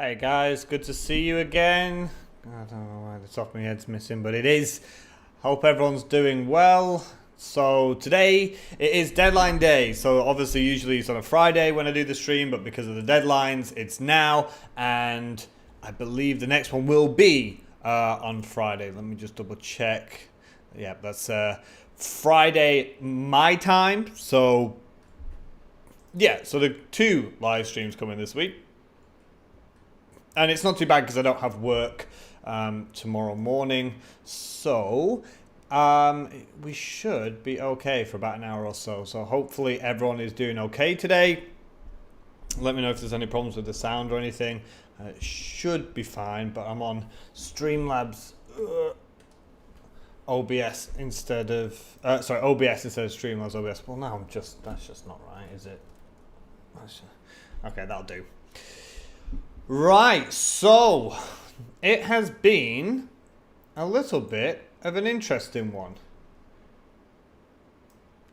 Hey guys, good to see you again. I don't know why the top of my head's missing, but it is. Hope everyone's doing well. So today it is deadline day. So obviously usually it's on a Friday when I do the stream, but because of the deadlines, it's now. And I believe the next one will be on Friday. Let me just double check. Yeah, that's Friday my time. So yeah, so the 2 live streams coming this week. And it's not too bad because I don't have work tomorrow morning. So we should be okay for about an hour or so. So hopefully everyone is doing okay today. Let me know if there's any problems with the sound or anything. It should be fine, but I'm on Streamlabs OBS instead of... OBS instead of Streamlabs OBS. Well, now that's just not right, is it? Okay, that'll do. Right, so it has been a little bit of an interesting one.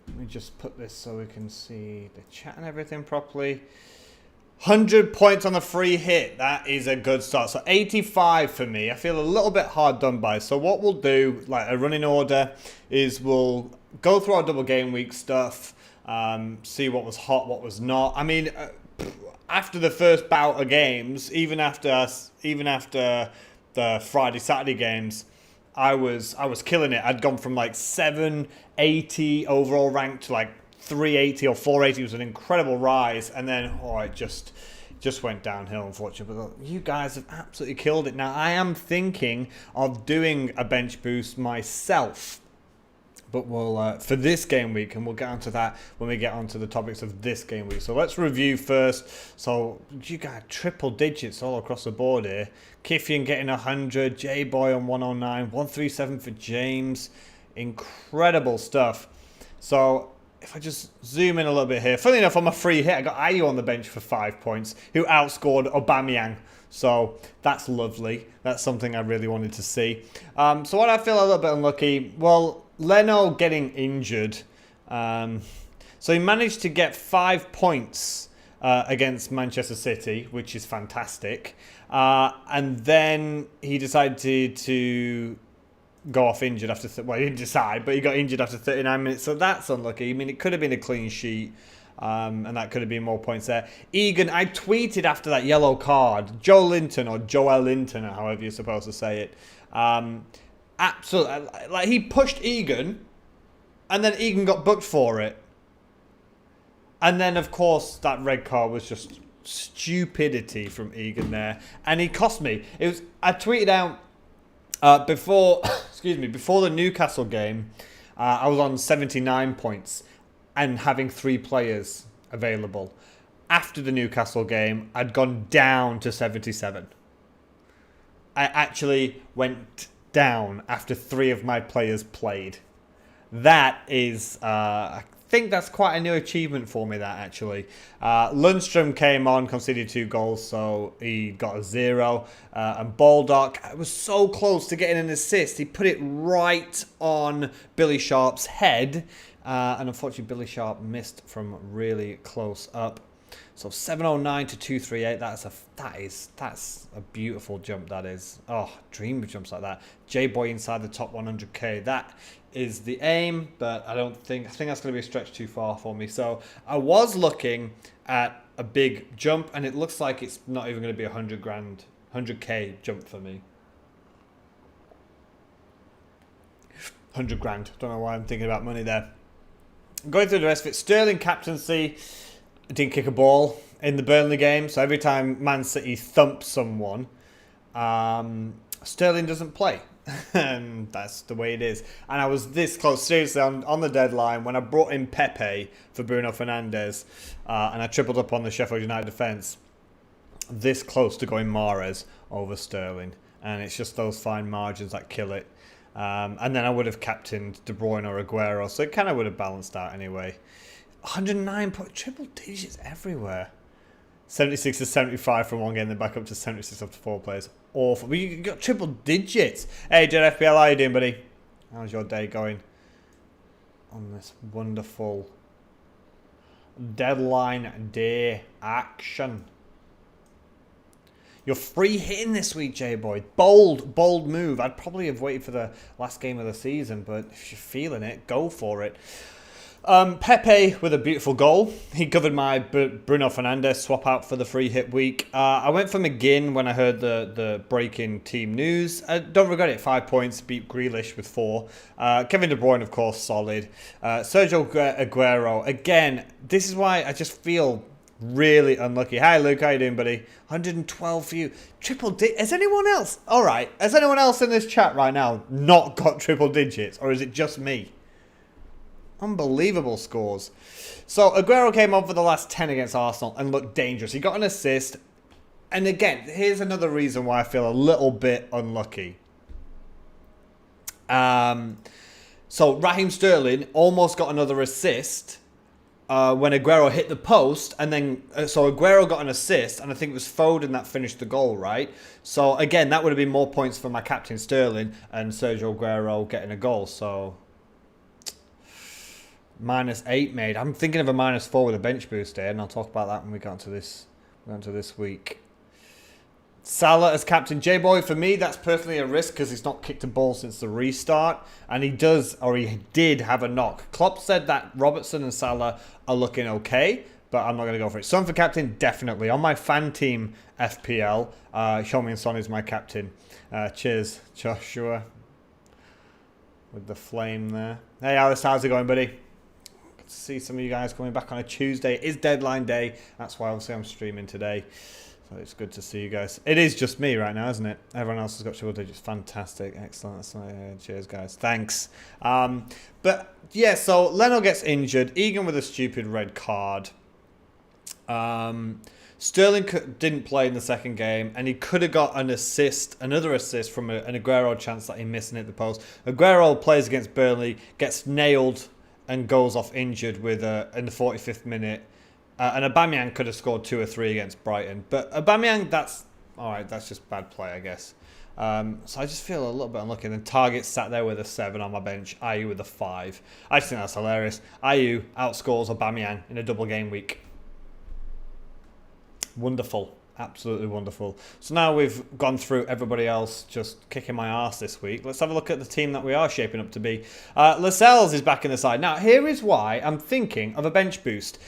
Let me just put this so we can see the chat and everything properly. 100 points on the free hit. That is a good start. So 85 for me. I feel a little bit hard done by. So what we'll do, like a running order, is we'll go through our double game week stuff, see what was hot, what was not. I mean... after the first bout of games, even after the Friday Saturday games, I was killing it. I'd gone from like 780 overall rank to like 380 or 480. It was an incredible rise, and then it just went downhill, unfortunately. But look, you guys have absolutely killed it. Now I am thinking of doing a bench boost myself. But we'll for this game week, and we'll get onto that when we get onto the topics of this game week. So let's review first. So you got triple digits all across the board here. Kiffian getting 100, J-Boy on 109, 137 for James. Incredible stuff. So if I just zoom in a little bit here. Funny enough, on my free hit, I got Ayu on the bench for 5 points, who outscored Aubameyang. So that's lovely. That's something I really wanted to see. So what I feel a little bit unlucky, well... Leno getting injured. So he managed to get 5 points against Manchester City, which is fantastic. And then he decided to go off injured after... well, he didn't decide, but he got injured after 39 minutes. So that's unlucky. I mean, it could have been a clean sheet. And that could have been more points there. Egan, I tweeted after that yellow card. Joe Linton, or Joel Linton, or however you're supposed to say it. Absolutely, like he pushed Egan, and then Egan got booked for it. And then, of course, that red card was just stupidity from Egan there, and he cost me. I tweeted out before, before the Newcastle game, I was on 79 points and having 3 players available. After the Newcastle game, I'd gone down to 77. I actually went down after 3 of my players played. That is, I think that's quite a new achievement for me, that actually. Lundstrom came on, conceded 2 goals, so he got a 0. And Baldock was so close to getting an assist. He put it right on Billy Sharp's head. And unfortunately, Billy Sharp missed from really close up. So 709 to 238. That's a beautiful jump. That is. Oh, dream jumps like that. J-Boy inside the top 100k. That is the aim, but I think that's going to be a stretch too far for me. So I was looking at a big jump, and it looks like it's not even going to be 100k jump for me. 100 grand. Don't know why I'm thinking about money there. Going through the rest of it. Sterling captaincy. Didn't kick a ball in the Burnley game, so every time Man City thumps someone, Sterling doesn't play. And that's the way it is. And I was this close, seriously, on the deadline when I brought in Pepe for Bruno Fernandes, and I tripled up on the Sheffield United defence. This close to going Mahrez over Sterling. And it's just those fine margins that kill it. And then I would have captained De Bruyne or Aguero, so it kind of would have balanced out anyway. 109 triple digits everywhere. 76 to 75 from one game, then back up to 76 after 4 players. Awful. But you got triple digits. Hey, Jet FPL, how you doing, buddy? How's your day going on this wonderful deadline day action? You're free hitting this week, J-Boy. Bold move. I'd probably have waited for the last game of the season, but if you're feeling it, go for it. Pepe with a beautiful goal. He covered my Bruno Fernandes swap out for the free hit week. I went for McGinn when I heard the breaking team news. I don't regret it. 5 points, beat Grealish with 4. Kevin De Bruyne, of course, solid. Sergio Aguero, again, this is why I just feel really unlucky. Hi, Luke. How you doing, buddy? 112 for you. Triple digits. Has anyone else? All right. Has anyone else in this chat right now not got triple digits? Or is it just me? Unbelievable scores. So Aguero came on for the last 10 against Arsenal and looked dangerous. He got an assist. And again, here's another reason why I feel a little bit unlucky. So Raheem Sterling almost got another assist when Aguero hit the post. And then, so Aguero got an assist. And I think it was Foden that finished the goal, right? So again, that would have been more points for my captain Sterling and Sergio Aguero getting a goal. So -8 made. I'm thinking of a -4 with a bench boost there, and I'll talk about that when we get onto this week. Salah as captain. J-Boy, for me, that's personally a risk because he's not kicked a ball since the restart, and he did have a knock. Klopp said that Robertson and Salah are looking okay, but I'm not going to go for it. Son for captain, definitely. On my fan team FPL, Heung-min Son is my captain. Cheers, Joshua. With the flame there. Hey, Alice, how's it going, buddy? See some of you guys coming back on a Tuesday. It is deadline day. That's why obviously I'm streaming today. So it's good to see you guys. It is just me right now, isn't it? Everyone else has got triple digits. Fantastic. Excellent. Cheers, guys. Thanks. But yeah, so Leno gets injured. Egan with a stupid red card. Sterling didn't play in the second game, and he could have got another assist from an Aguero chance that he missed and hit the post. Aguero plays against Burnley, gets nailed and goes off injured in the 45th minute. And Aubameyang could have scored 2 or 3 against Brighton. But Aubameyang, that's just bad play, I guess. So I just feel a little bit unlucky. And then Target sat there with a 7 on my bench. Ayew with a 5. I just think that's hilarious. Ayew outscores Aubameyang in a double game week. Wonderful. Absolutely wonderful. So now we've gone through everybody else just kicking my arse this week. Let's have a look at the team that we are shaping up to be. Lascelles is back in the side. Now, here is why I'm thinking of a bench boost.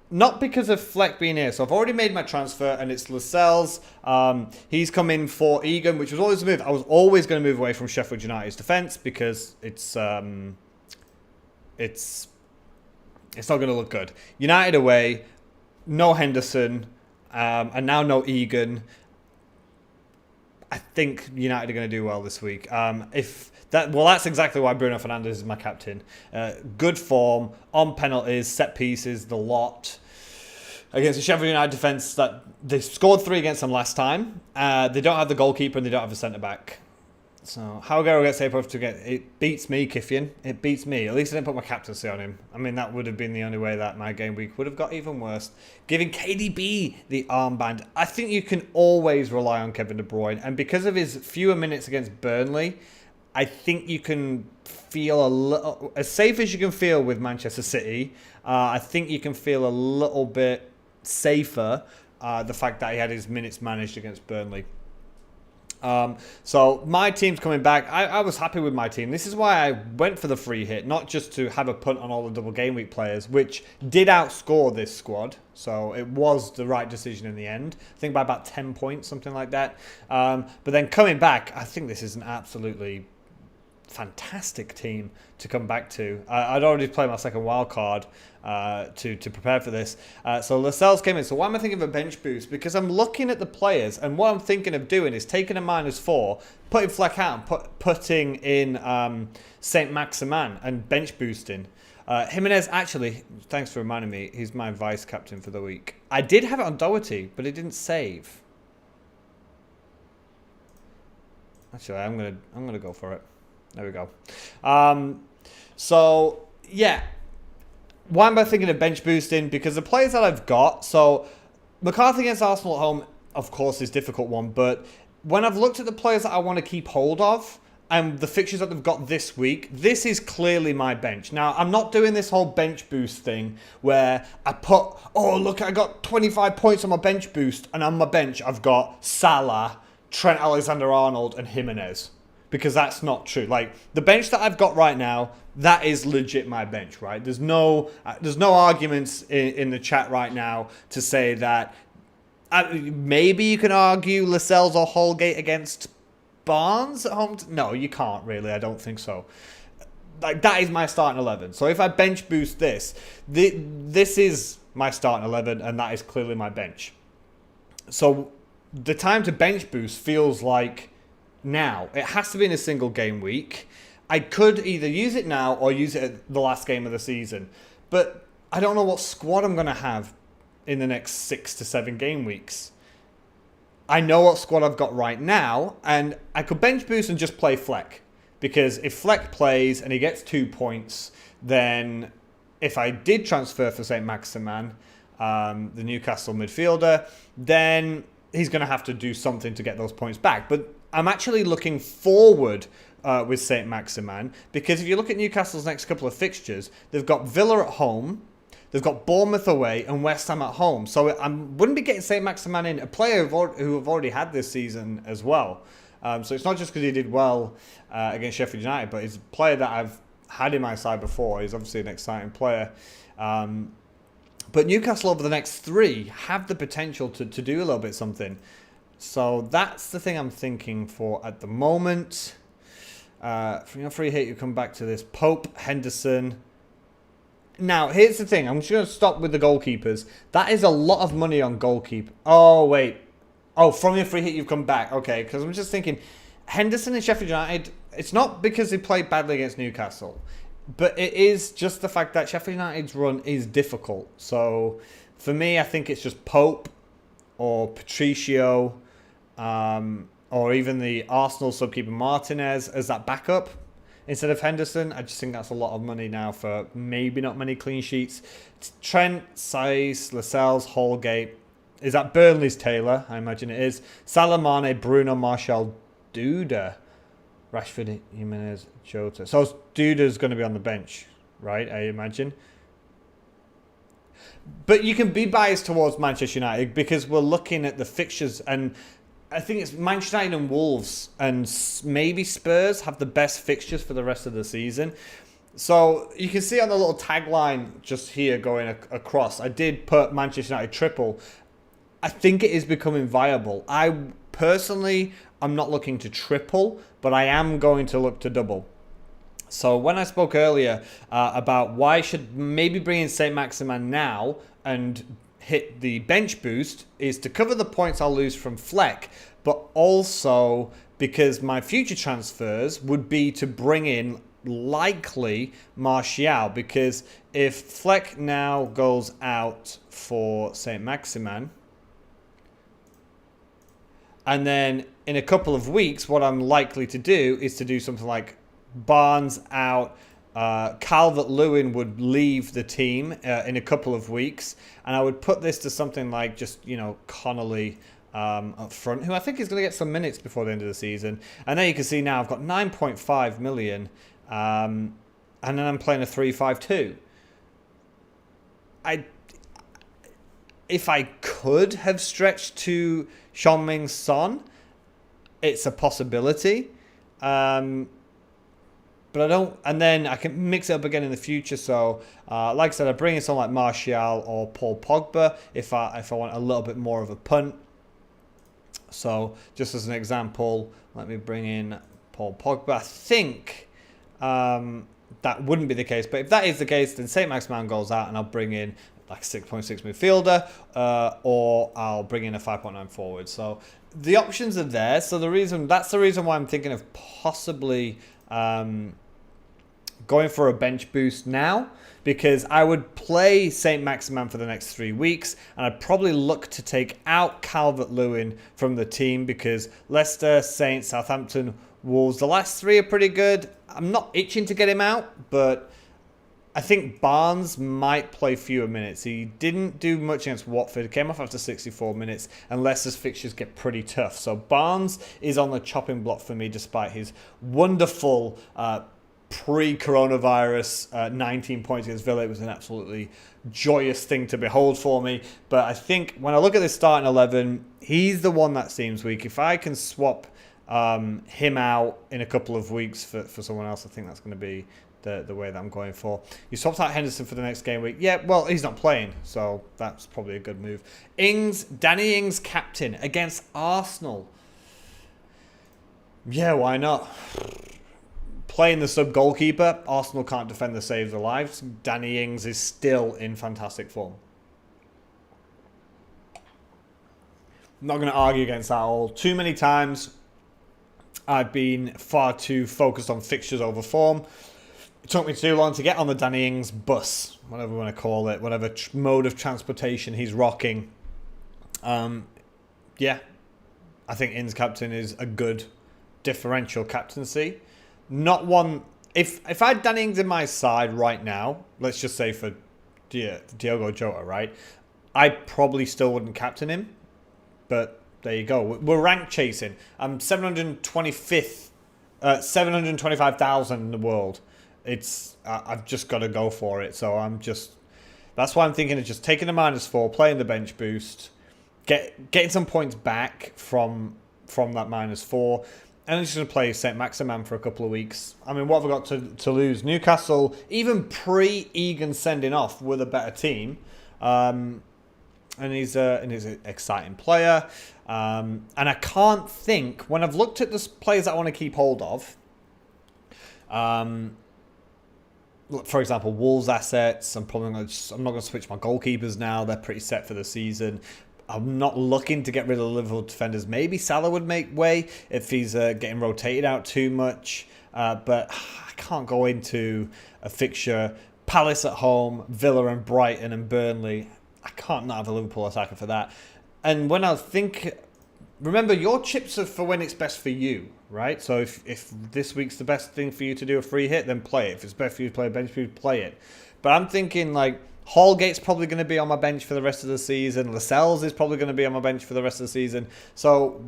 Not because of Fleck being here. So I've already made my transfer, and it's Lascelles. He's come in for Egan, which was always a move. I was always going to move away from Sheffield United's defence because it's not going to look good. United away, no Henderson. And now no Egan. I think United are going to do well this week. That's exactly why Bruno Fernandes is my captain. Good form, on penalties, set pieces, the lot. Against the Sheffield United defence, that they scored 3 against them last time. They don't have the goalkeeper and they don't have a centre back. So how Aguero gets safe to get it beats me, Kiffian. It beats me. At least I didn't put my captaincy on him. I mean, that would have been the only way that my game week would have got even worse. Giving KDB the armband. I think you can always rely on Kevin De Bruyne, and because of his fewer minutes against Burnley, I think you can feel a little as safe as you can feel with Manchester City. I think you can feel a little bit safer. The fact that he had his minutes managed against Burnley. So my team's coming back. I was happy with my team. This is why I went for the free hit, not just to have a punt on all the double game week players, which did outscore this squad. So it was the right decision in the end. I think by about 10 points, something like that. But then coming back, I think this is an absolutely fantastic team to come back to. I'd already played my second wild card to prepare for this. So Lascelles came in. So why am I thinking of a bench boost? Because I'm looking at the players, and what I'm thinking of doing is taking a -4, putting Fleck out, and putting in Saint Maximin and bench boosting. Jimenez, actually, thanks for reminding me, he's my vice captain for the week. I did have it on Doherty, but it didn't save. Actually, I'm gonna go for it. There we go. So yeah, why am I thinking of bench boosting? Because the players that I've got, so McCarthy against Arsenal at home, of course, is a difficult one. But when I've looked at the players that I want to keep hold of, and the fixtures that they've got this week, this is clearly my bench. Now, I'm not doing this whole bench boost thing where I put, oh, look, I got 25 points on my bench boost, and on my bench, I've got Salah, Trent Alexander-Arnold, and Jimenez. Because that's not true. Like, the bench that I've got right now, that is legit my bench, right? There's no arguments in the chat right now to say that. Maybe you can argue Lascelles or Holgate against Barnes at home. No, you can't really. I don't think so. Like, that is my starting 11. So if I bench boost this is my starting 11, and that is clearly my bench. So the time to bench boost feels like now. It has to be in a single game week. I could either use it now or use it at the last game of the season. But I don't know what squad I'm going to have in the next 6 to 7 game weeks. I know what squad I've got right now, and I could bench boost and just play Fleck. Because if Fleck plays and he gets 2 points, then if I did transfer for St. Maximin, the Newcastle midfielder, then he's going to have to do something to get those points back. But I'm actually looking forward with St. Maximin, because if you look at Newcastle's next couple of fixtures, they've got Villa at home, they've got Bournemouth away, and West Ham at home. So I wouldn't be getting St. Maximin in, a player who have already had this season as well. So it's not just because he did well against Sheffield United, but he's a player that I've had in my side before. He's obviously an exciting player. But Newcastle over the next 3 have the potential to do a little bit something. So that's the thing I'm thinking for at the moment. From your free hit, you come back to this. Pope, Henderson. Now, here's the thing. I'm just going to stop with the goalkeepers. That is a lot of money on goalkeeper. Oh, wait. Oh, from your free hit, you've come back. Okay, because I'm just thinking, Henderson and Sheffield United, it's not because they played badly against Newcastle, but it is just the fact that Sheffield United's run is difficult. So, for me, I think it's just Pope or Patricio, or even the Arsenal subkeeper Martinez as that backup instead of Henderson. I just think that's a lot of money now for maybe not many clean sheets. Trent, Saiz, Lascelles, Holgate. Is that Burnley's Taylor? I imagine it is. Salah, Mane, Bruno, Martial, Duda, Rashford, Jimenez, Jota. So Duda's going to be on the bench, right? I imagine. But you can be biased towards Manchester United because we're looking at the fixtures, and I think it's Manchester United and Wolves and maybe Spurs have the best fixtures for the rest of the season. So you can see on the little tagline just here going across, I did put Manchester United triple. I think it is becoming viable. I personally, I'm not looking to triple, but I am going to look to double. So when I spoke earlier about why I should maybe bring in St. Maximin now and hit the bench boost, is to cover the points I'll lose from Fleck, but also because my future transfers would be to bring in likely Martial, because if Fleck now goes out for St. Maximin, and then in a couple of weeks, what I'm likely to do is to do something like Barnes out, Calvert-Lewin would leave the team in a couple of weeks, and I would put this to something like just, Connolly up front, who I think is going to get some minutes before the end of the season. And there you can see now I've got 9.5 million, and then I'm playing a 3-5-2. If I could have stretched to Heung-min Son, it's a possibility. But I don't, and then I can mix it up again in the future. So, like I said, I bring in someone like Martial or Paul Pogba if I want a little bit more of a punt. So, just as an example, let me bring in Paul Pogba. I think that wouldn't be the case, but if that is the case, then St. Maximin goes out, and I'll bring in like a 6.6 midfielder, or I'll bring in a 5.9 forward. So the options are there. So that's the reason why I'm thinking of possibly going for a bench boost now, because I would play St. Maximin for the next 3 weeks, and I'd probably look to take out Calvert-Lewin from the team, because Leicester, Saints, Southampton, Wolves, the last 3 are pretty good. I'm not itching to get him out, but I think Barnes might play fewer minutes. He didn't do much against Watford. Came off after 64 minutes, and Leicester's fixtures get pretty tough. So Barnes is on the chopping block for me, despite his wonderful pre-coronavirus 19 points against Villa. It was an absolutely joyous thing to behold for me. But I think when I look at this starting 11, he's the one that seems weak. If I can swap him out in a couple of weeks for someone else, I think that's going to be the way that I'm going for. You swapped out Henderson for the next game week. Yeah, well, he's not playing, so that's probably a good move. Danny Ings captain against Arsenal. Yeah, why not? Playing the sub goalkeeper, Arsenal can't defend the saves of their lives. Danny Ings is still in fantastic form. I'm not going to argue against that at all. Too many times I've been far too focused on fixtures over form. It took me too long to get on the Danny Ings bus, whatever we want to call it, whatever mode of transportation he's rocking. Yeah, I think Ings captain is a good differential captaincy. Not one. If I had Danny Ings in my side right now, let's just say for Diogo Jota, right? I probably still wouldn't captain him, but there you go. We're rank chasing. I'm 725th, 725,000 in the world. I've just got to go for it. So that's why I'm thinking of just taking a -4, playing the bench boost, getting some points back from that -4, and I'm just going to play St. Maximin for a couple of weeks. I mean, what have I got to lose? Newcastle, even pre-Egan sending off, were the better team. And he's an exciting player. And I can't think, when I've looked at the players that I want to keep hold of, for example, Wolves assets, I'm not going to switch my goalkeepers now. They're pretty set for the season. I'm not looking to get rid of the Liverpool defenders. Maybe Salah would make way if he's getting rotated out too much. But I can't go into a fixture. Palace at home, Villa and Brighton and Burnley. I can't not have a Liverpool attacker for that. And when I think... Remember, your chips are for when it's best for you, right? So if this week's the best thing for you to do a free hit, then play it. If it's best for you to play a bench boost, play it. But I'm thinking, like, Holgate's probably going to be on my bench for the rest of the season. Lascelles is probably going to be on my bench for the rest of the season. So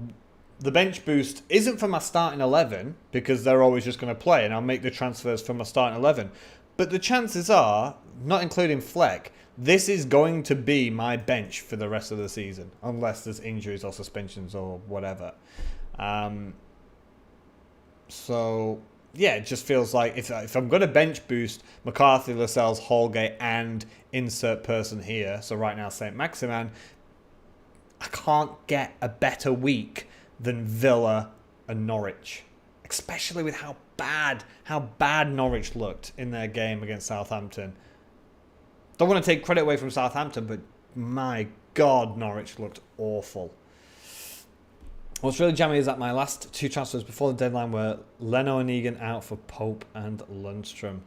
the bench boost isn't for my starting 11 because they're always just going to play, and I'll make the transfers from my starting 11. But the chances are, not including Fleck, this is going to be my bench for the rest of the season, unless there's injuries or suspensions or whatever. So, yeah, it just feels like if I'm going to bench boost McCarthy, Lascelles, Holgate, and insert person here, so right now St. Maximin, I can't get a better week than Villa and Norwich, especially with how bad Norwich looked in their game against Southampton. Don't want to take credit away from Southampton, but my God, Norwich looked awful. What's really jammy is that my last two transfers before the deadline were Leno and Egan out for Pope and Lundstrom.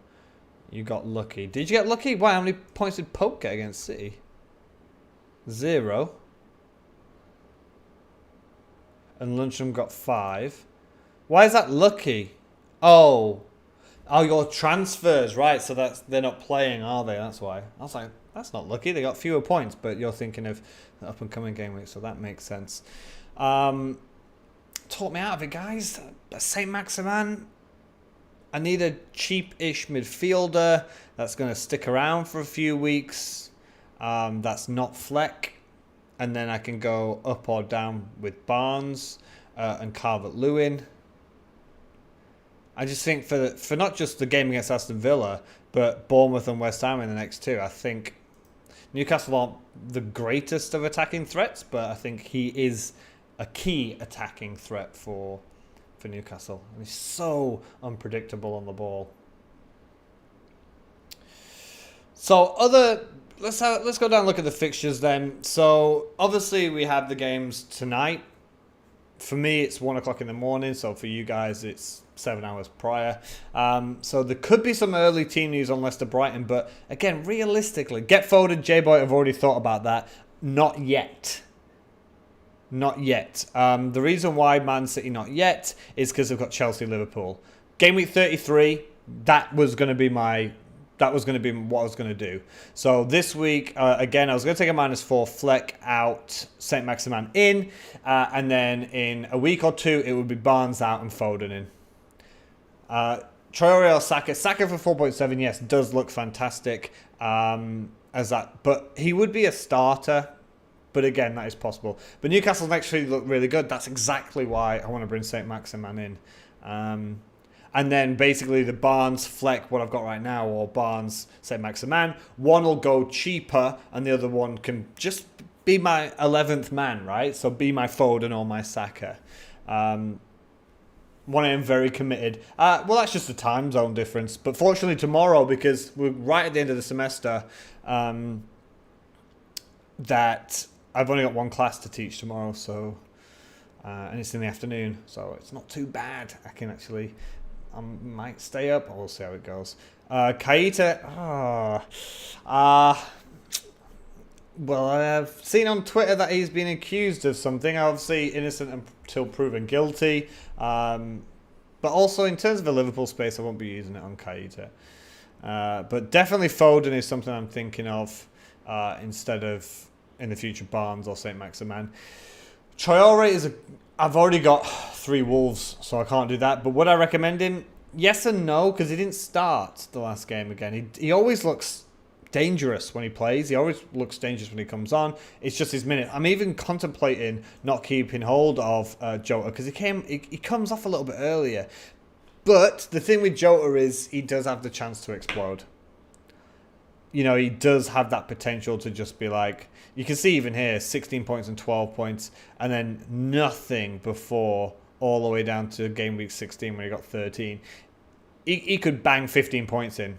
You got lucky. Did you get lucky? Why? How many points did Pope get against City? 0. And Lundstrom got 5. Why is that lucky? Oh, your transfers, right? So they're not playing, are they? That's why. I was like, that's not lucky. They got fewer points, but you're thinking of the up-and-coming game week, so that makes sense. Talk me out of it, guys. St. Maximin. I need a cheap-ish midfielder that's going to stick around for a few weeks. That's not Fleck. And then I can go up or down with Barnes and Calvert-Lewin. I just think for not just the game against Aston Villa, but Bournemouth and West Ham in the next two, I think Newcastle aren't the greatest of attacking threats, but I think he is a key attacking threat for Newcastle. And he's so unpredictable on the ball. So let's go down and look at the fixtures then. So obviously we have the games tonight. For me, it's 1 o'clock in the morning. So for you guys, it's 7 hours prior. So there could be some early team news on Leicester Brighton. But again, realistically, get forwarded. J-Boy, I've already thought about that. Not yet. Not yet. The reason why Man City not yet is because they've got Chelsea, Liverpool. Game week 33, that was going to be my That was going to be what I was going to do. So this week, again, I was going to take a -4, Fleck out, St. Maximin in, and then in a week or two, it would be Barnes out and Foden in. Traore or Saka. Saka for 4.7, yes, does look fantastic as that. But he would be a starter. But again, that is possible. But Newcastle's next three look really good. That's exactly why I want to bring St. Maximin in. And then basically the Barnes, Fleck, what I've got right now, or Barnes, St. Maximin. One will go cheaper and the other one can just be my 11th man, right? So be my Foden or my Saka. One I am very committed. Well, that's just a time zone difference. But fortunately tomorrow, because we're right at the end of the semester, that I've only got one class to teach tomorrow, so and it's in the afternoon, so it's not too bad. I can actually, I might stay up. We'll see how it goes. Kaita, well, I've seen on Twitter that he's been accused of something. Obviously innocent until proven guilty. But also in terms of the Liverpool space, I won't be using it on Kaita. But definitely Foden is something I'm thinking of instead of in the future Barnes or St. Maximin. Traore is I've already got 3 Wolves, so I can't do that. But would I recommend him? Yes and no, because he didn't start the last game again. He always looks dangerous when he plays. He always looks dangerous when he comes on. It's just his minute. I'm even contemplating not keeping hold of Jota because he comes off a little bit earlier. But the thing with Jota is he does have the chance to explode. You know, he does have that potential to just be like, you can see even here, 16 points and 12 points, and then nothing before all the way down to game week 16 when he got 13. He could bang 15 points in.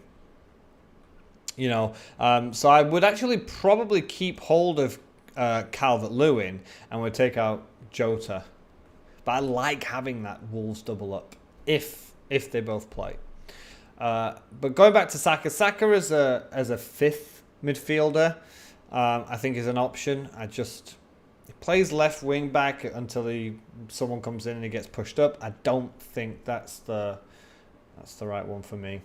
You know, so I would actually probably keep hold of Calvert-Lewin and would take out Jota. But I like having that Wolves double up if they both play. But going back to Saka, Saka as a 5th midfielder, I think is an option. He plays left wing back until someone comes in and he gets pushed up. I don't think that's the right one for me.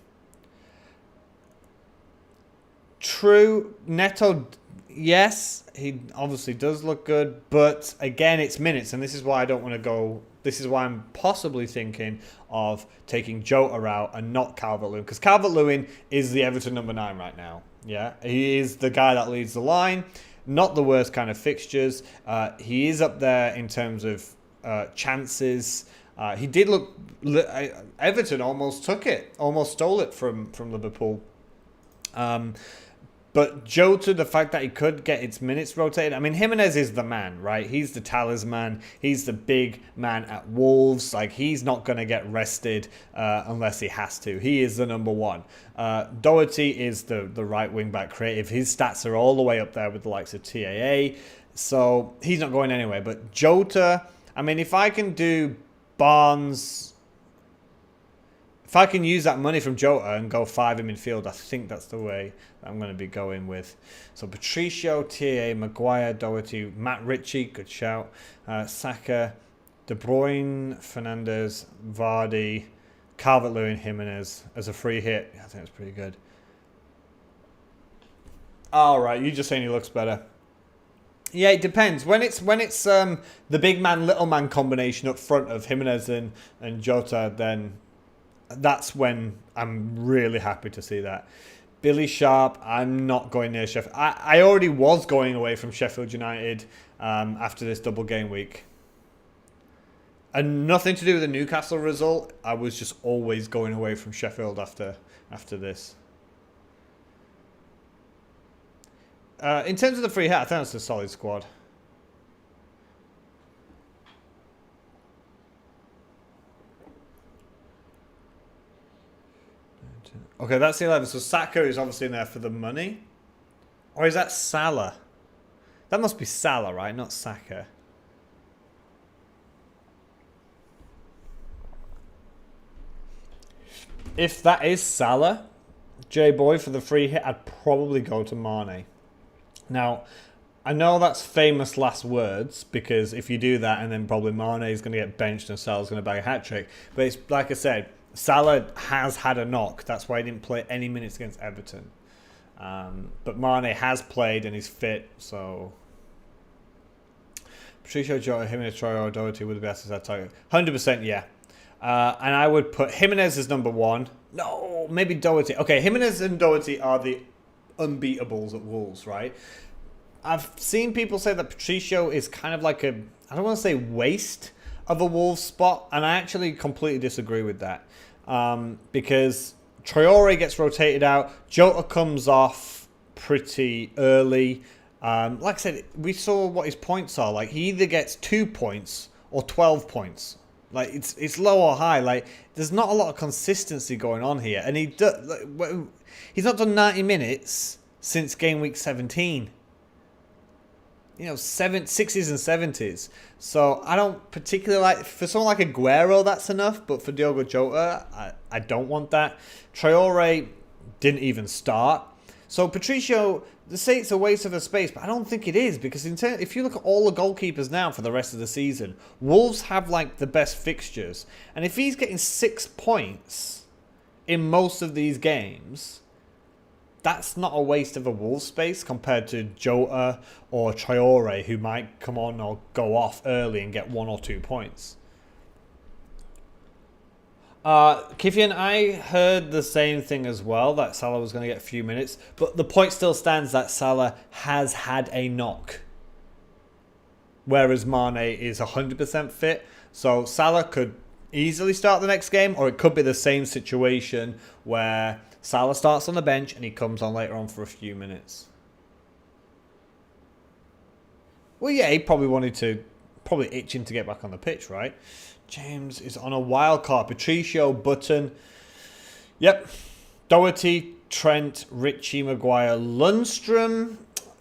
True, Neto, yes, he obviously does look good, but again, it's minutes, and this is why I don't want to go. This is why I'm possibly thinking of taking Jota out and not Calvert-Lewin, because Calvert-Lewin is the Everton number 9 right now. Yeah, he is the guy that leads the line. Not the worst kind of fixtures. He is up there in terms of chances. He did look. Everton almost took it, almost stole it from Liverpool. But Jota, the fact that he could get its minutes rotated. I mean, Jimenez is the man, right? He's the talisman. He's the big man at Wolves. Like, he's not going to get rested unless he has to. He is the number 1. Doherty is the right wing-back creative. His stats are all the way up there with the likes of TAA. So, he's not going anywhere. But Jota, I mean, if I can do Barnes... If I can use that money from Jota and go 5 in midfield, I think that's the way that I'm going to be going with. So Patricio, TAA, Maguire, Doherty, Matt Ritchie, good shout. Saka, De Bruyne, Fernandes, Vardy, Calvert-Lewin, Jimenez as a free hit. I think that's pretty good. All right, you're just saying he looks better. Yeah, it depends. When it's the big man, little man combination up front of Jimenez and Jota, then... that's when I'm really happy to see that. Billy Sharp, I'm not going near Sheffield. I already was going away from Sheffield United after this double game week. And nothing to do with the Newcastle result. I was just always going away from Sheffield after this. In terms of the free hit, I think that's a solid squad. Okay, that's the 11. So Saka is obviously in there for the money. Or is that Salah? That must be Salah, right? Not Saka. If that is Salah, J-Boy, for the free hit, I'd probably go to Mane. Now, I know that's famous last words, because if you do that, and then probably Mane is going to get benched and Salah's going to bag a hat-trick. But it's like I said, Salah has had a knock. That's why he didn't play any minutes against Everton. But Mane has played and he's fit, so... Patricio, Jota, Jimenez, Troy, or Doherty would be best as that target. 100%, yeah. And I would put Jimenez as number 1. No, maybe Doherty. Okay, Jimenez and Doherty are the unbeatables at Wolves, right? I've seen people say that Patricio is kind of like a, I don't want to say waste of a Wolves spot, and I actually completely disagree with that. Because Traore gets rotated out, Jota comes off pretty early. Like I said, we saw what his points are. Like, he either gets 2 points or 12 points. Like, it's low or high. Like, there's not a lot of consistency going on here. And he's not done 90 minutes since game week 17. You know, 60s and 70s. So, I don't particularly like... For someone like Aguero, that's enough. But for Diogo Jota, I don't want that. Traore didn't even start. So, Patricio... They say it's a waste of a space, but I don't think it is, because if you look at all the goalkeepers now for the rest of the season, Wolves have like the best fixtures. And if he's getting 6 points in most of these games, that's not a waste of a Wolves space compared to Jota or Traore, who might come on or go off early and get 1 or 2 points. Kifian, I heard the same thing as well, that Salah was going to get a few minutes, but the point still stands that Salah has had a knock, whereas Mane is 100% fit. So Salah could easily start the next game, or it could be the same situation where Salah starts on the bench and he comes on later on for a few minutes. Well, yeah, he probably itching to get back on the pitch, right? James is on a wild card. Patricio, Button. Yep. Doherty, Trent, Richie, Maguire, Lundstrom.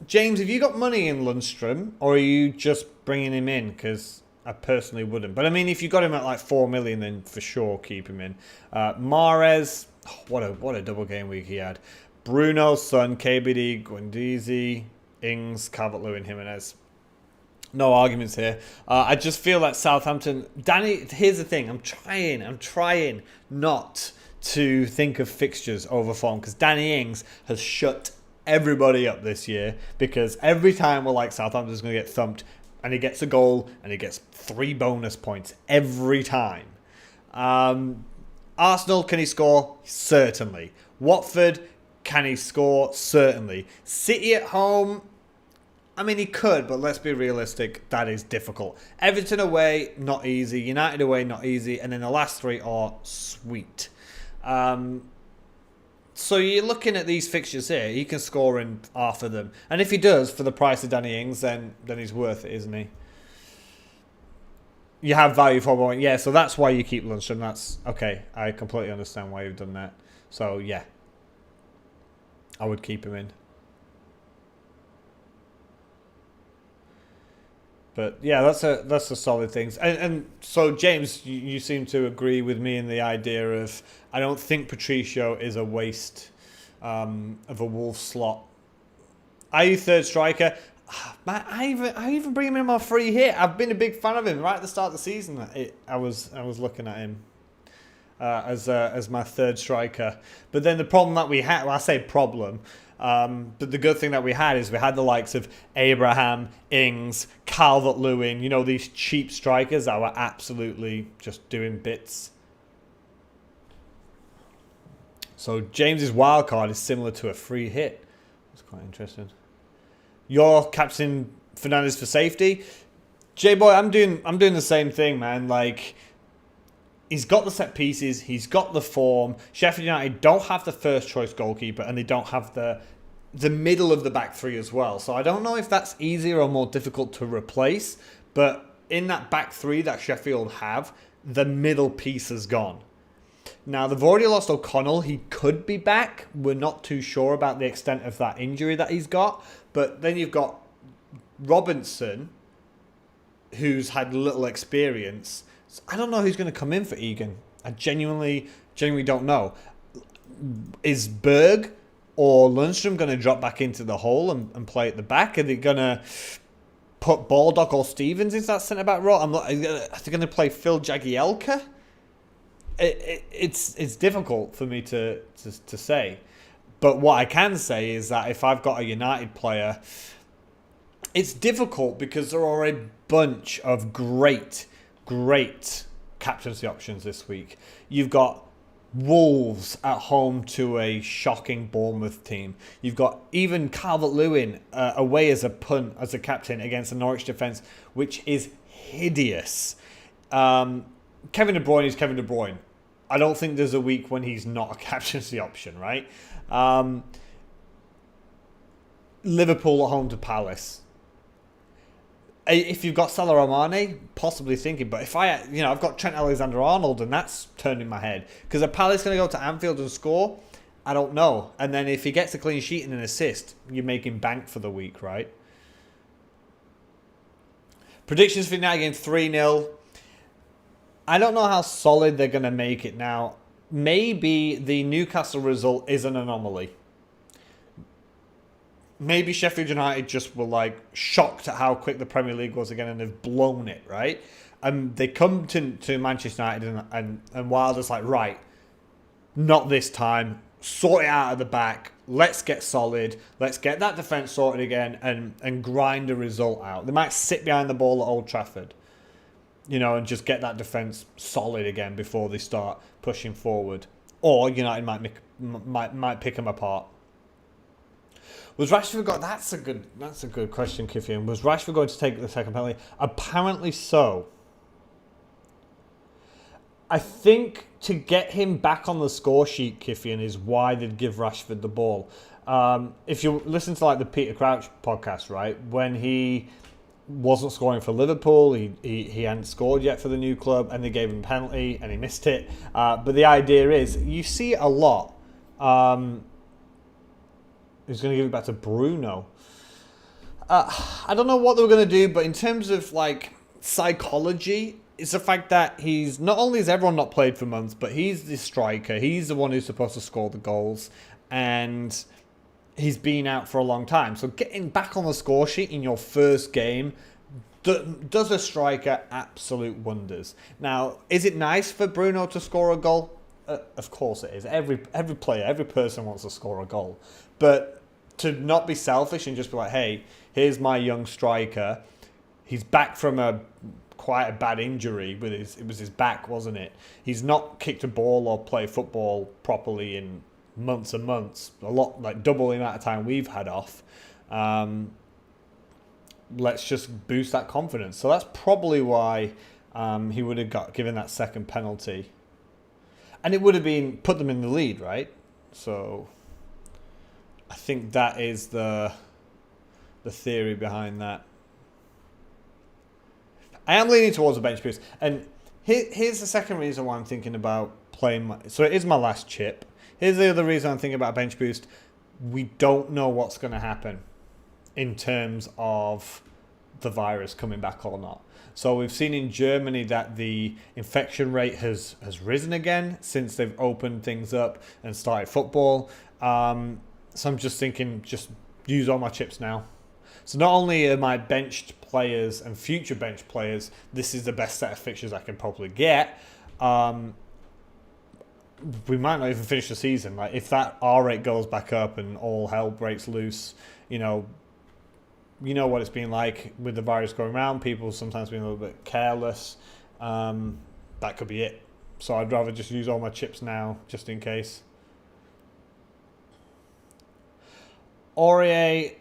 James, have you got money in Lundstrom, or are you just bringing him in? Because I personally wouldn't. But I mean, if you got him at like 4 million, then for sure keep him in. Mahrez. Oh, what a double game week he had. Bruno, Son, KBD, Guendouzi, Ings, Calvert-Lewin, Jimenez. No arguments here. I just feel like Southampton... Danny, here's the thing. I'm trying not to think of fixtures over form, because Danny Ings has shut everybody up this year, because every time we're like, Southampton's going to get thumped, and he gets a goal, and he gets 3 bonus points every time. Arsenal, can he score? Certainly. Watford, can he score? Certainly. City at home... I mean, he could, but let's be realistic. That is difficult. Everton away, not easy. United away, not easy. And then the last 3 are sweet. So you're looking at these fixtures here. He can score in half of them. And if he does, for the price of Danny Ings, then he's worth it, isn't he? You have value for one. Yeah, so that's why you keep Lundstrom. That's okay. I completely understand why you've done that. So, yeah. I would keep him in. But yeah, that's a solid thing. And so James, you seem to agree with me in the idea of, I don't think Patricio is a waste of a Wolves slot. Are you third striker? Man, I even bring him in my free hit. I've been a big fan of him right at the start of the season. I was looking at him as my third striker. But then the problem that we had, well, I say problem. But the good thing that we had is we had the likes of Abraham, Ings, Calvert-Lewin, you know, these cheap strikers that were absolutely just doing bits. So James's wild card is similar to a free hit. That's quite interesting. Your captain Fernandes for safety. J-Boy, I'm doing the same thing, man. Like, he's got the set pieces, he's got the form. Sheffield United don't have the first choice goalkeeper, and they don't have the middle of the back 3 as well. So I don't know if that's easier or more difficult to replace, but in that back 3 that Sheffield have, the middle piece is gone. Now, they've already lost O'Connell. He could be back. We're not too sure about the extent of that injury that he's got. But then you've got Robinson, who's had little experience. So I don't know who's going to come in for Egan. I genuinely don't know. Is Berg or Lundstrom going to drop back into the hole and play at the back? Are they going to put Baldock or Stevens into that centre-back role? Are they going to play Phil Jagielka? It's difficult for me to say. But what I can say is that if I've got a United player, it's difficult because there are a bunch of great captaincy options this week. You've got Wolves at home to a shocking Bournemouth team. You've got even Calvert-Lewin away as a punt, as a captain against the Norwich defence, which is hideous. Kevin De Bruyne is Kevin De Bruyne. I don't think there's a week when he's not a captaincy option, right? Liverpool at home to Palace. If you've got Salah or Mane, possibly thinking, but if I've got Trent Alexander-Arnold, and that's turning my head because are Palace going to go to Anfield and score? I don't know. And then if he gets a clean sheet and an assist, you're making bank for the week, right? Predictions for United game 3-0. I don't know how solid they're going to make it now. Maybe the Newcastle result is an anomaly. Maybe Sheffield United just were shocked at how quick the Premier League was again and they've blown it, right? And they come to Manchester United and Wilder's like, right, not this time. Sort it out at the back. Let's get solid. Let's get that defence sorted again and grind a result out. They might sit behind the ball at Old Trafford, and just get that defence solid again before they start pushing forward. Or United might pick them apart. Was Rashford that's a good question, Kifian. Was Rashford going to take the second penalty? Apparently so. I think to get him back on the score sheet, Kifian, is why they'd give Rashford the ball. If you listen to the Peter Crouch podcast, right, when he wasn't scoring for Liverpool, he hadn't scored yet for the new club, and they gave him a penalty and he missed it. But the idea is, you see it a lot. Who's going to give it back to Bruno? I don't know what they were going to do, but in terms of psychology, it's the fact that he's not only has everyone not played for months, but he's the striker. He's the one who's supposed to score the goals, and he's been out for a long time. So getting back on the score sheet in your first game does a striker absolute wonders. Now, is it nice for Bruno to score a goal? Of course it is. Every player, every person wants to score a goal. But to not be selfish and just be like, hey, here's my young striker. He's back from quite a bad injury. It was his back, wasn't it? He's not kicked a ball or played football properly in months and months. A lot, double the amount of time we've had off. Let's just boost that confidence. So that's probably why he would have given that second penalty. And it would have put them in the lead, right? So I think that is the theory behind that. I am leaning towards a bench boost. And here's the second reason why I'm thinking about playing. So it is my last chip. Here's the other reason I'm thinking about a bench boost. We don't know what's going to happen in terms of the virus coming back or not. So we've seen in Germany that the infection rate has risen again since they've opened things up and started football. So I'm just thinking, just use all my chips now. So not only are my benched players and future bench players, this is the best set of fixtures I can probably get. We might not even finish the season. If that R rate goes back up and all hell breaks loose, you know what it's been like with the virus going around. People sometimes being a little bit careless. That could be it. So I'd rather just use all my chips now, just in case. Aurier,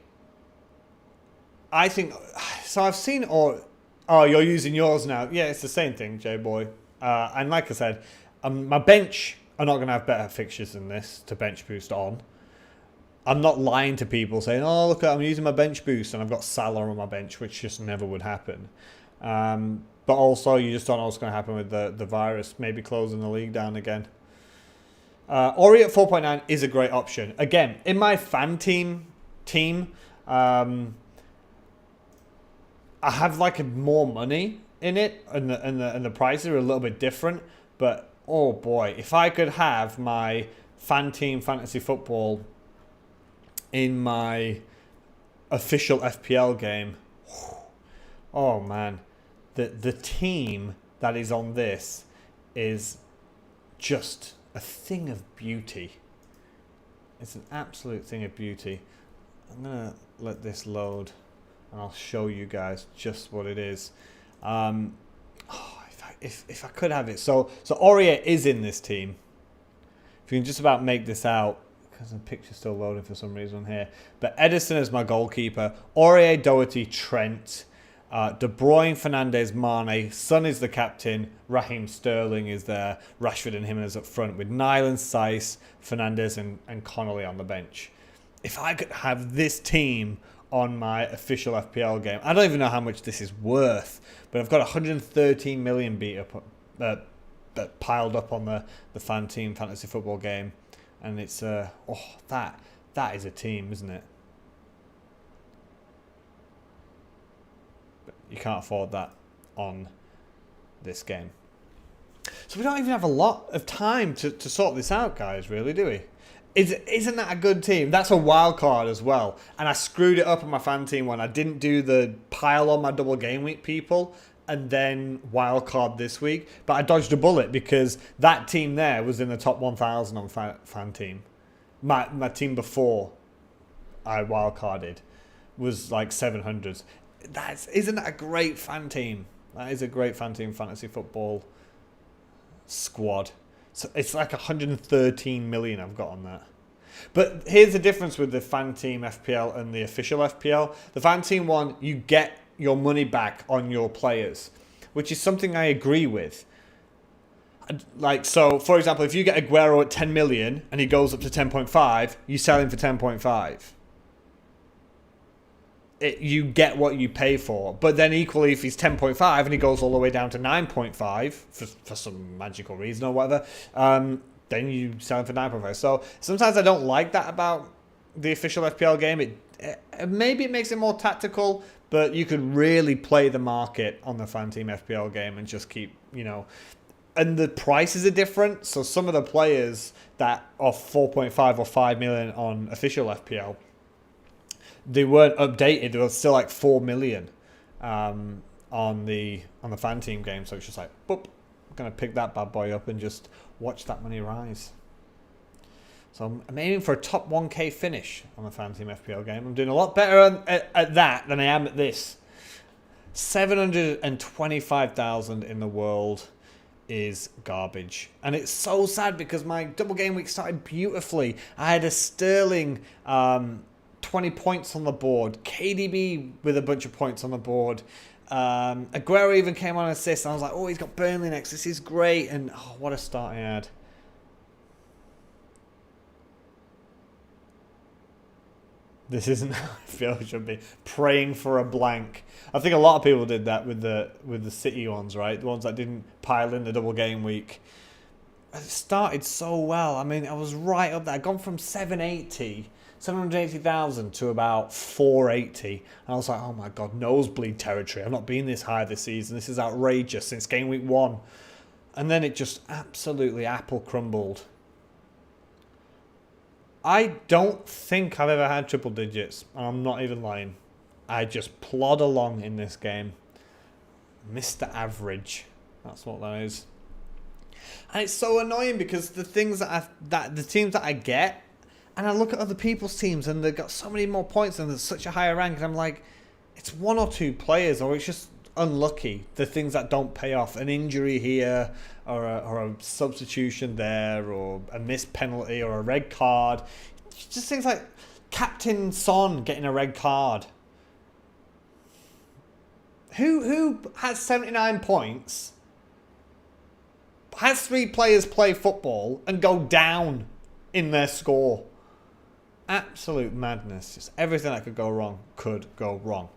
I think. So I've seen. Oh, you're using yours now. Yeah, it's the same thing, J-Boy. And like I said, my bench are not going to have better fixtures than this to bench boost on. I'm not lying to people saying, oh, look, I'm using my bench boost and I've got Salah on my bench, which just never would happen. But also, you just don't know what's going to happen with the virus, maybe closing the league down again. Ori at 4.9 is a great option. Again, in my fan team, I have more money in it, and the prices are a little bit different. But oh boy, if I could have my fan team fantasy football in my official FPL game, oh man, the team that is on this is just a thing of beauty. It's an absolute thing of beauty. I'm going to let this load and I'll show you guys just what it is. If I could have it. So Aurier is in this team. If you can just about make this out, because the picture's still loading for some reason here. But Edison is my goalkeeper. Aurier, Doherty, Trent. De Bruyne, Fernandes, Mane. Son is the captain. Raheem Sterling is there. Rashford and Jimenez up front with Nyland, Saiss, Fernandes and Connolly on the bench. If I could have this team on my official FPL game, I don't even know how much this is worth, but I've got 113 million piled up on the fan team fantasy football game, and it's that is a team, isn't it? But you can't afford that on this game. So we don't even have a lot of time to sort this out, guys, really, do we? Isn't that a good team? That's a wild card as well. And I screwed it up on my fan team when I didn't do the pile on my double game week people and then wild card this week. But I dodged a bullet because that team there was in the top 1,000 on fan team. My team before I wild carded was like 700s. Isn't that a great fan team? That is a great fan team fantasy football squad. So it's like 113 million I've got on that. But here's the difference with the fan team FPL and the official FPL. The fan team one, you get your money back on your players, which is something I agree with. Like, so, for example, if you get Aguero at 10 million and he goes up to 10.5, you sell him for 10.5. You get what you pay for. But then equally, if he's 10.5 and he goes all the way down to 9.5 for some magical reason or whatever, then you sell him for 9.5. So sometimes I don't like that about the official FPL game. Maybe it makes it more tactical, but you could really play the market on the fan team FPL game and just keep, and the prices are different. So some of the players that are 4.5 or 5 million on official FPL, they weren't updated. They were still like 4 million on the fan team game. So it's just like, boop, I'm going to pick that bad boy up and just watch that money rise. So I'm aiming for a top 1k finish on the fan team FPL game. I'm doing a lot better at that than I am at this. 725,000 in the world is garbage. And it's so sad because my double game week started beautifully. I had a Sterling 20 points on the board. KDB with a bunch of points on the board. Aguero even came on assist. I was like, oh, he's got Burnley next. This is great. And oh, what a start I had. This isn't how I feel it should be. Praying for a blank. I think a lot of people did that with the City ones, right? The ones that didn't pile in the double game week. It started so well. I mean, I was right up there. I'd gone from 780,000 to about 480. And I was like, oh my God, nosebleed territory. I've not been this high this season. This is outrageous since game week 1. And then it just absolutely apple crumbled. I don't think I've ever had triple digits. I'm not even lying. I just plod along in this game. Mr. Average. That's what that is. And it's so annoying because the things the teams that I get, and I look at other people's teams and they've got so many more points and there's such a higher rank, and I'm like, it's 1 or 2 players, or it's just unlucky. The things that don't pay off, an injury here, or a substitution there, or a missed penalty, or a red card. Just things like Captain Son getting a red card. Who has 79 points, has 3 players play football and go down in their score? Absolute madness. Just everything that could go wrong could go wrong.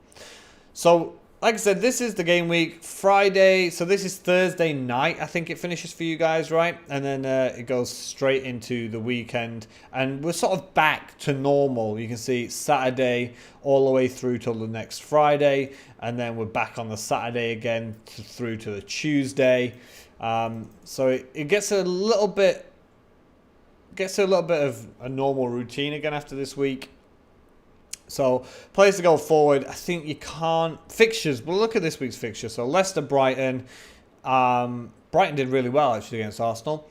So, like I said, this is the game week. Friday, so this is Thursday night, I think it finishes for you guys, right? And then it goes straight into the weekend. And we're sort of back to normal. You can see Saturday all the way through till the next Friday. And then we're back on the Saturday again through to the Tuesday. So it gets a little bit of a normal routine again after this week. So, players to go forward, I think you can't... Fixtures, we'll look at this week's fixture. So, Leicester, Brighton. Brighton did really well, actually, against Arsenal.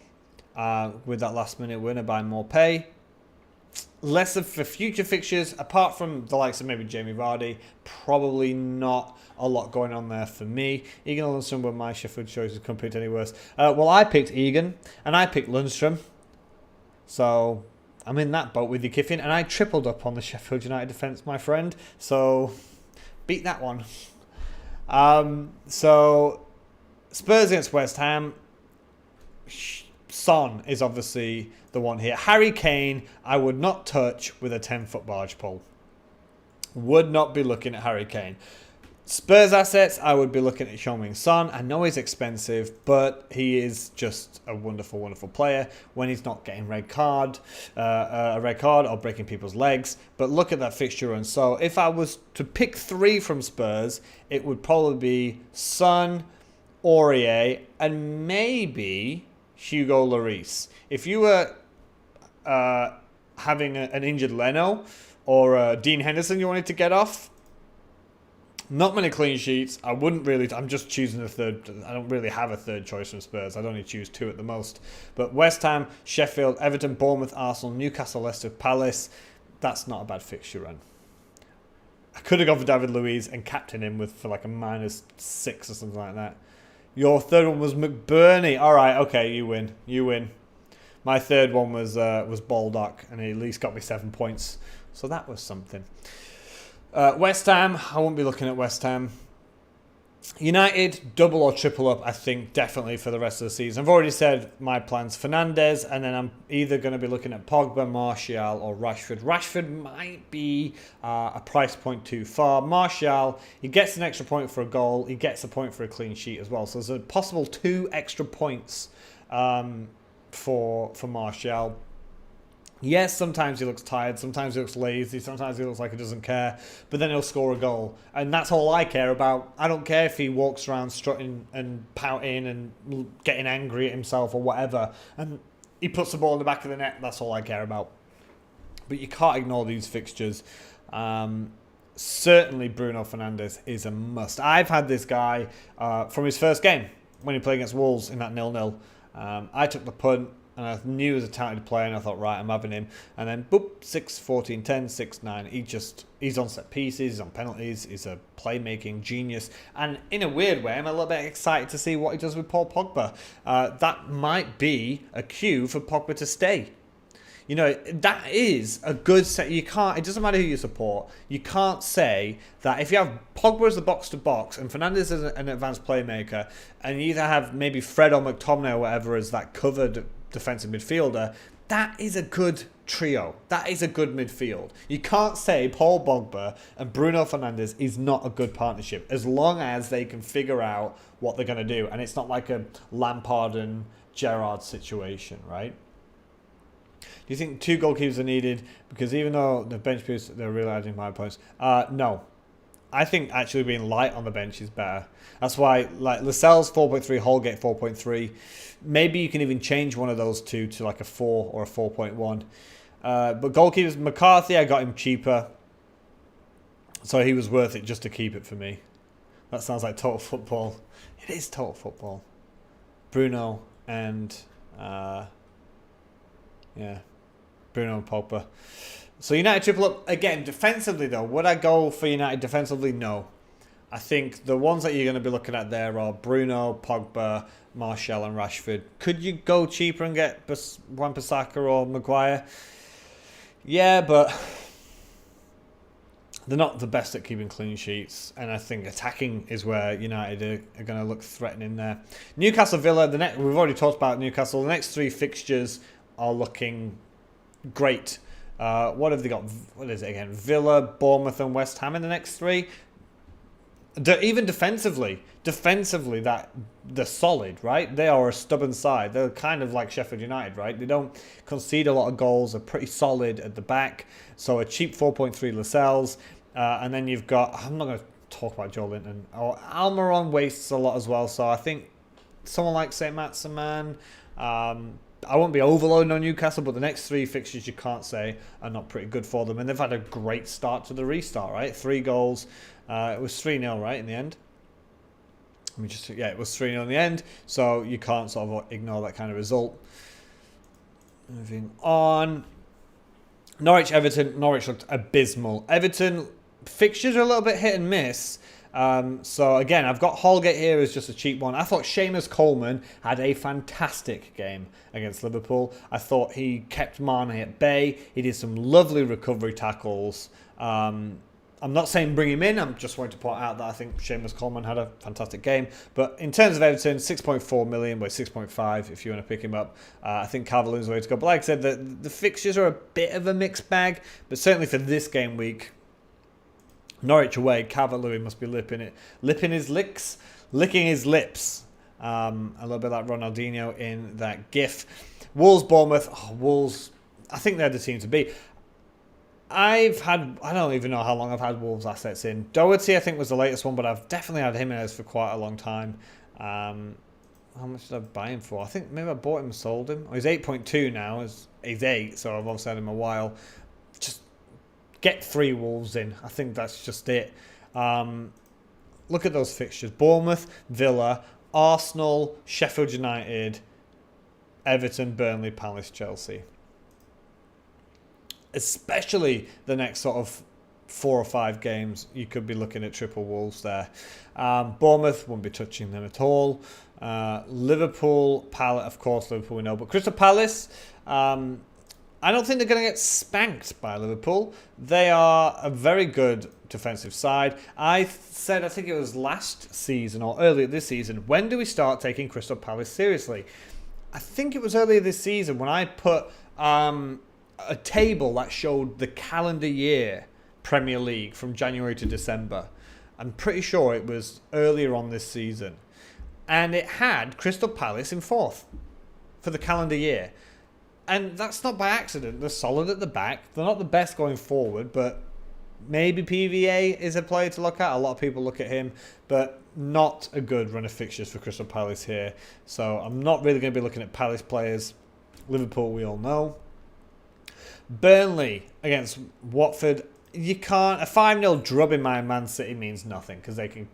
with that last-minute winner by more pay. Less of for future fixtures, apart from the likes of maybe Jamie Vardy, probably not a lot going on there for me. Egan or Lundstrom were my Sheffield choices, couldn't pick any worse. Well, I picked Egan, and I picked Lundstrom. So I'm in that boat with you, Kiffin, and I tripled up on the Sheffield United defence, my friend. So beat that one. So Spurs against West Ham. Son is obviously the one here. Harry Kane, I would not touch with a 10-foot barge pole. Would not be looking at Harry Kane. Spurs assets, I would be looking at Heung-min Son. I know he's expensive, but he is just a wonderful, wonderful player when he's not getting a red card or breaking people's legs. But look at that fixture run. So if I was to pick 3 from Spurs, it would probably be Son, Aurier, and maybe Hugo Lloris. If you were having an injured Leno or Dean Henderson you wanted to get off, not many clean sheets. I wouldn't really. I'm just choosing a third. I don't really have a third choice from Spurs. I'd only choose 2 at the most. But West Ham, Sheffield, Everton, Bournemouth, Arsenal, Newcastle, Leicester, Palace. That's not a bad fixture run. I could have gone for David Luiz and captain him for like a -6 or something like that. Your third one was McBurney. All right, okay, you win. You win. My third one was Baldock, and he at least got me 7 points. So that was something. West Ham, I won't be looking at West Ham. United, double or triple up, I think, definitely for the rest of the season. I've already said my plans. Fernandes, and then I'm either going to be looking at Pogba, Martial, or Rashford. Rashford might be a price point too far. Martial, he gets an extra point for a goal. He gets a point for a clean sheet as well. So there's a possible 2 extra points for Martial. Yes, sometimes he looks tired, sometimes he looks lazy, sometimes he looks like he doesn't care, but then he'll score a goal. And that's all I care about. I don't care if he walks around strutting and pouting and getting angry at himself or whatever, and he puts the ball in the back of the net. That's all I care about. But you can't ignore these fixtures. Certainly Bruno Fernandes is a must. I've had this guy from his first game when he played against Wolves in that 0-0. I took the punt. And I knew he was a talented player, and I thought, right, I'm having him. And then, boop, 6, 14, 10, 6, 9. He's on set pieces, he's on penalties, he's a playmaking genius. And in a weird way, I'm a little bit excited to see what he does with Paul Pogba. That might be a cue for Pogba to stay. You know, that is a good set. You can't, it doesn't matter who you support. You can't say that if you have Pogba as the box-to-box and Fernandes as an advanced playmaker, and you either have maybe Fred or McTominay or whatever as that covered defensive midfielder, that is a good trio. That is a good midfield. You can't say Paul Pogba and Bruno Fernandes is not a good partnership as long as they can figure out what they're going to do. And it's not like a Lampard and Gerrard situation, right? Do you think 2 goalkeepers are needed? Because even though the bench boost, they're really adding 5 points. No. I think actually being light on the bench is better. That's why, like, Lascelles 4.3, Holgate 4.3. Maybe you can even change one of those 2 to like a 4 or a 4.1. But goalkeepers, McCarthy, I got him cheaper. So he was worth it just to keep it for me. That sounds like total football. It is total football. Bruno and, Bruno and Pogba. So United triple up. Again, defensively though, would I go for United defensively? No. I think the ones that you're going to be looking at there are Bruno, Pogba, Martial and Rashford. Could you go cheaper and get Wan-Bissaka or Maguire? Yeah, but they're not the best at keeping clean sheets. And I think attacking is where United are going to look threatening there. Newcastle, Villa, we've already talked about Newcastle. The next 3 fixtures are looking great. What have they got? What is it again? Villa, Bournemouth and West Ham in the next 3. Even defensively, that they're solid, right? They are a stubborn side. They're kind of like Sheffield United, right? They don't concede a lot of goals. They're pretty solid at the back. So a cheap 4.3 Lascelles. And then you've got, I'm not going to talk about Joe Linton. Almiron wastes a lot as well. So I think someone like St. Maximin, I won't be overloading on Newcastle, but the next 3 fixtures you can't say are not pretty good for them. And they've had a great start to the restart, right? 3 goals. It was 3-0, right, in the end? It was 3-0 in the end. So you can't sort of ignore that kind of result. Moving on. Norwich, Everton. Norwich looked abysmal. Everton, fixtures are a little bit hit and miss. So again, I've got Holgate here as just a cheap one. I thought Seamus Coleman had a fantastic game against Liverpool. I thought he kept Mane at bay. He did some lovely recovery tackles. I'm not saying bring him in. I'm just wanting to point out that I think Seamus Coleman had a fantastic game. But in terms of Everton, 6.4 million, but 6.5 if you want to pick him up. I think Calvert-Lewin's the way to go. But like I said, the fixtures are a bit of a mixed bag. But certainly for this game week, Norwich away, Calvert-Lewin must be licking his lips. A little bit like Ronaldinho in that gif. Wolves, Bournemouth. Wolves, I think they're the team to beat. I don't even know how long I've had Wolves assets in. Doherty, I think, was the latest one, but I've definitely had Jimenez for quite a long time. How much did I buy him for? I think maybe I bought him and sold him. Oh, he's 8.2 now. He's 8, so I've obviously had him a while. Just get 3 Wolves in. I think that's just it. Look at those fixtures. Bournemouth, Villa, Arsenal, Sheffield United, Everton, Burnley, Palace, Chelsea. Especially the next sort of 4 or 5 games, you could be looking at triple Wolves there. Bournemouth, won't be touching them at all. Liverpool, Palace, of course, Liverpool we know. But Crystal Palace, I don't think they're going to get spanked by Liverpool. They are a very good defensive side. I think it was last season or earlier this season, when do we start taking Crystal Palace seriously? I think it was earlier this season when I put a table that showed the calendar year Premier League from January to December. I'm pretty sure it was earlier on this season. And it had Crystal Palace in 4th for the calendar year. And that's not by accident. They're solid at the back. They're not the best going forward, but maybe PVA is a player to look at. A lot of people look at him, but not a good run of fixtures for Crystal Palace here. So I'm not really going to be looking at Palace players. Liverpool, we all know. Burnley against Watford. You can't. A 5-0 drub in my Man City means nothing because they can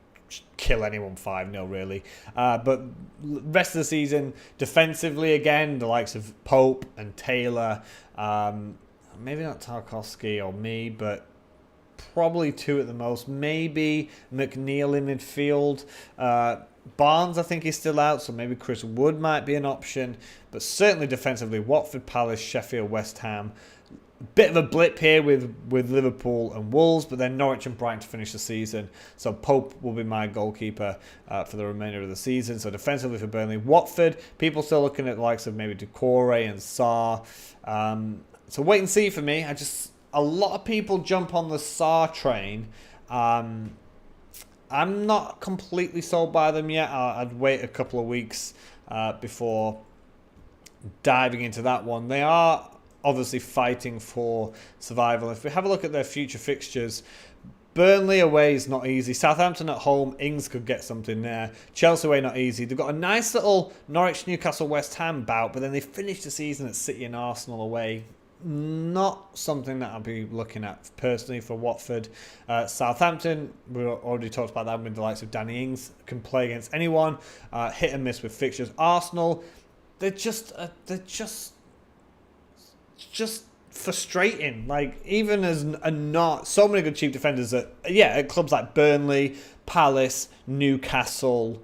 kill anyone 5-0 really. But rest of the season, defensively again, the likes of Pope and Taylor. Maybe not Tarkowski or me, but probably 2 at the most. Maybe McNeil in midfield. Barnes, I think, is still out, so maybe Chris Wood might be an option. But certainly defensively, Watford, Palace, Sheffield, West Ham. Bit of a blip here with Liverpool and Wolves, but then Norwich and Brighton to finish the season. So Pope will be my goalkeeper for the remainder of the season. So defensively for Burnley. Watford, people still looking at the likes of maybe Decore and Sarr. So wait and see for me. A lot of people jump on the Sarr train. I'm not completely sold by them yet. I'd wait a couple of weeks before diving into that one. They are obviously fighting for survival. If we have a look at their future fixtures, Burnley away is not easy. Southampton at home, Ings could get something there. Chelsea away, not easy. They've got a nice little Norwich, Newcastle, West Ham bout, but then they finish the season at City and Arsenal away. Not something that I'll be looking at personally for Watford. Southampton, we already talked about that with the likes of Danny Ings, can play against anyone. Hit and miss with fixtures. Arsenal, they're just frustrating. Like, even as not so many good cheap defenders at clubs like Burnley, Palace, Newcastle,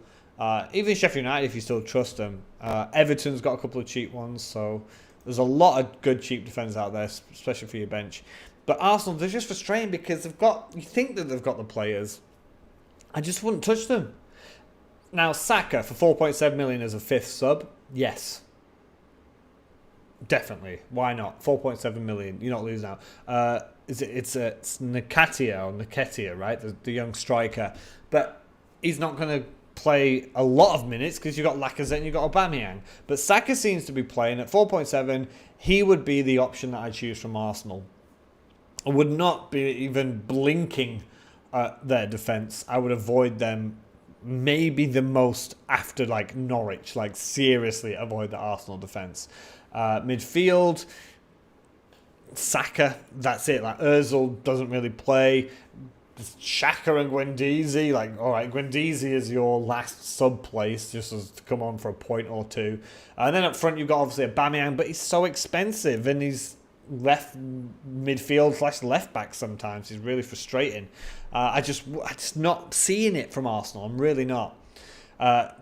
even Sheffield United if you still trust them. Everton's got a couple of cheap ones, so there's a lot of good cheap defenders out there, especially for your bench. But Arsenal, they're just frustrating because you think that they've got the players. I just wouldn't touch them. Now, Saka for 4.7 million as a 5th sub, yes. Definitely. Why not? 4.7 million. You're not losing out. It's Nketiah, right? The young striker. But he's not going to play a lot of minutes because you've got Lacazette and you've got Aubameyang. But Saka seems to be playing at 4.7. He would be the option that I choose from Arsenal. I would not be even blinking at their defence. I would avoid them maybe the most after Norwich. Seriously avoid the Arsenal defence. Midfield, Saka, that's it. Ozil doesn't really play. Xhaka and Guendouzi, like, all right, Guendouzi is your last sub place, just as to come on for a point or two. And then up front, you've got obviously Aubameyang, but he's so expensive, and he's left midfield / left back sometimes. He's really frustrating. I just not seeing it from Arsenal. I'm really not.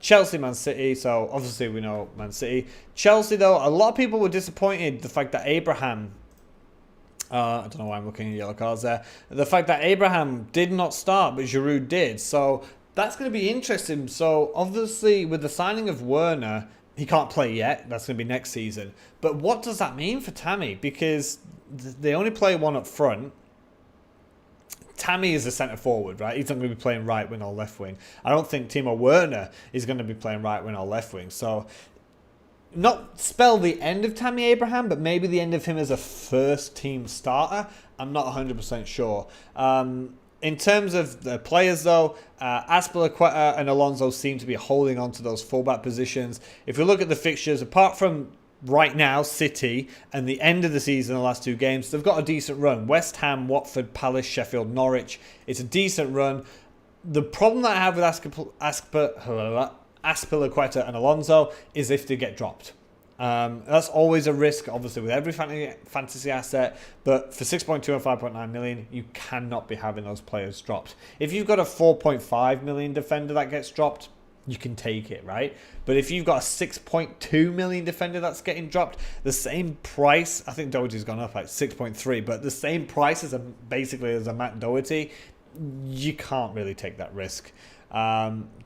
Chelsea, Man City. So obviously we know Man City. Chelsea, though, a lot of people were disappointed the fact that Abraham. I don't know why I'm looking at yellow cards there. The fact that Abraham did not start, but Giroud did. So that's going to be interesting. So obviously with the signing of Werner, he can't play yet. That's going to be next season. But what does that mean for Tammy? Because they only play one up front. Tammy is a centre forward, right? He's not going to be playing right wing or left wing. I don't think Timo Werner is going to be playing right wing or left wing. So not spell the end of Tammy Abraham, but maybe the end of him as a first team starter. I'm not 100% sure. In terms of the players, though, Azpilicueta and Alonso seem to be holding on to those fullback positions. If we look at the fixtures, apart from right now, City, and the end of the season, the last 2 games, they've got a decent run. West Ham, Watford, Palace, Sheffield, Norwich. It's a decent run. The problem that I have with Azpilicueta and Alonso is if they get dropped. That's always a risk, obviously, with every fantasy asset. But for 6.2 and 5.9 million, you cannot be having those players dropped. If you've got a 4.5 million defender that gets dropped, you can take it, right? But if you've got a 6.2 million defender that's getting dropped, the same price, I think Doherty's gone up like 6.3, but the same price as basically as a Matt Doherty, you can't really take that risk.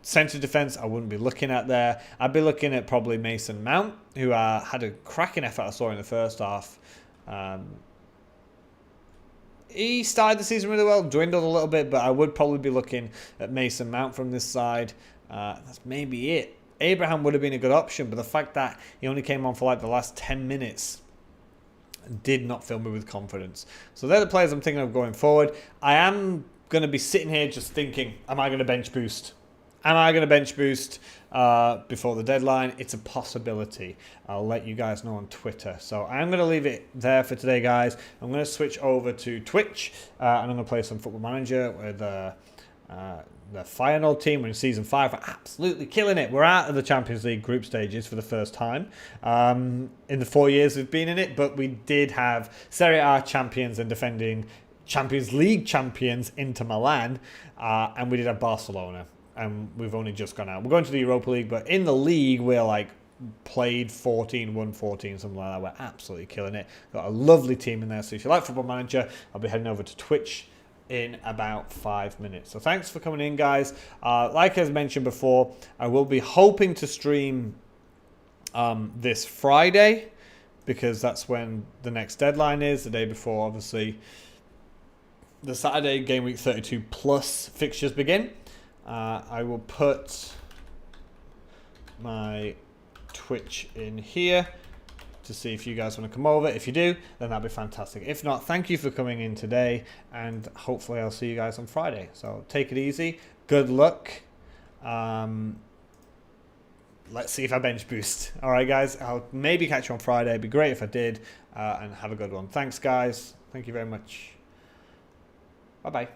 Centre defence, I wouldn't be looking at there. I'd be looking at probably Mason Mount, who had a cracking effort I saw in the first half. He started the season really well, dwindled a little bit, but I would probably be looking at Mason Mount from this side. That's maybe it. Abraham would have been a good option, but the fact that he only came on for like the last 10 minutes did not fill me with confidence. So they're the players I'm thinking of going forward. I am going to be sitting here just thinking, am I going to bench boost? Am I going to bench boost before the deadline? It's a possibility. I'll let you guys know on Twitter. So I'm going to leave it there for today, guys. I'm going to switch over to Twitch, and I'm going to play some Football Manager with the Feyenoord team. We're in Season 5. We're absolutely killing it. We're out of the Champions League group stages for the first time in the 4 years we've been in it, but we did have Serie A champions and defending Champions League champions Inter Milan, and we did have Barcelona, and we've only just gone out. We're going to the Europa League, but in the league, we're like played 14, won 14, something like that. We're absolutely killing it. Got a lovely team in there, so if you like Football Manager, I'll be heading over to Twitch in about 5 minutes. So thanks for coming in, guys. Like I mentioned before, I will be hoping to stream this Friday, because that's when the next deadline is, the day before, obviously, the Saturday Game Week 32 plus fixtures begin. I will put my Twitch in here to see if you guys want to come over. If you do, then that'd be fantastic. If not, thank you for coming in today, and hopefully I'll see you guys on Friday. So take it easy. Good luck. Let's see if I bench boost. All right, guys. I'll maybe catch you on Friday. It'd be great if I did. And have a good one. Thanks, guys. Thank you very much. Bye-bye.